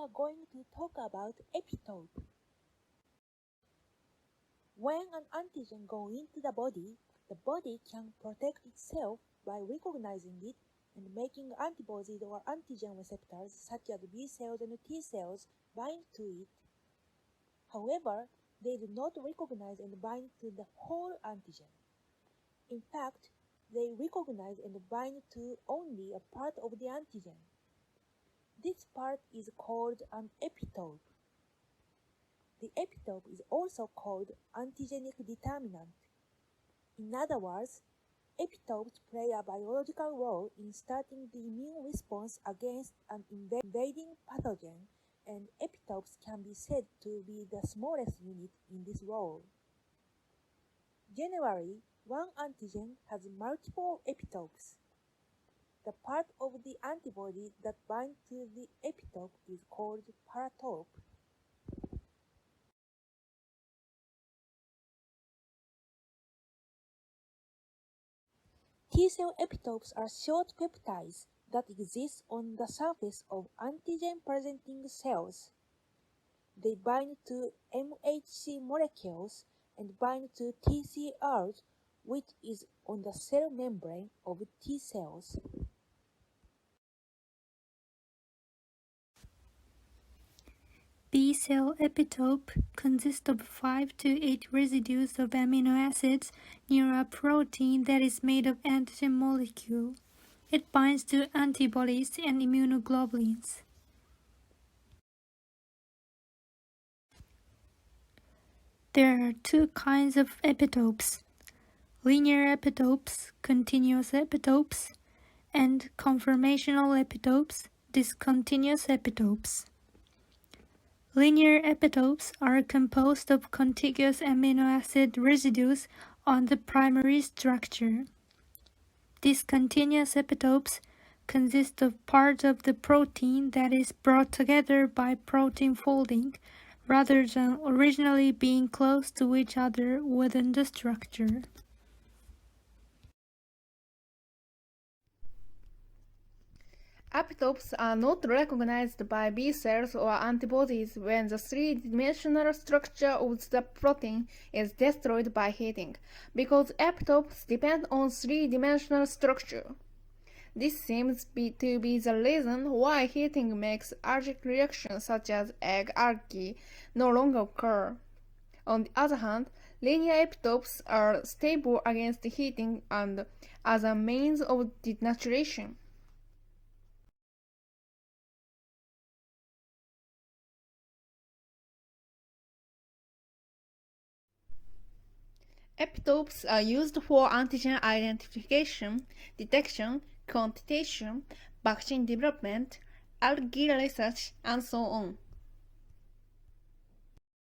are going to talk about epitope. When an antigen goes into the body can protect itself by recognizing it and making antibodies or antigen receptors such as B cells and T cells bind to it. However, they do not recognize and bind to the whole antigen. In fact, they recognize and bind to only a part of the antigen. This part is called an epitope. The epitope is also called antigenic determinant. In other words, epitopes play a biological role in starting the immune response against an invading pathogen, and epitopes can be said to be the smallest unit in this role. Generally, one antigen has multiple epitopes. The part of the antibody that binds to the epitope is called paratope. T-cell epitopes are short peptides that exist on the surface of antigen-presenting cells. They bind to MHC molecules and bind to TCRs, which is on the cell membrane of T cells. B-cell epitope consists of 5 to 8 residues of amino acids near a protein that is made of antigen molecule. It binds to antibodies and immunoglobulins. There are two kinds of epitopes: linear epitopes, continuous epitopes, and conformational epitopes, discontinuous epitopes. Linear epitopes are composed of contiguous amino acid residues on the primary structure. Discontinuous epitopes consist of parts of the protein that is brought together by protein folding, rather than originally being close to each other within the structure. Epitopes are not recognized by B cells or antibodies when the three-dimensional structure of the protein is destroyed by heating, because epitopes depend on three-dimensional structure. This seems to be the reason why heating makes allergic reactions such as egg allergy no longer occur. On the other hand, linear epitopes are stable against heating and other means of denaturation. Epitopes are used for antigen identification, detection, quantitation, vaccine development, allergy research, and so on.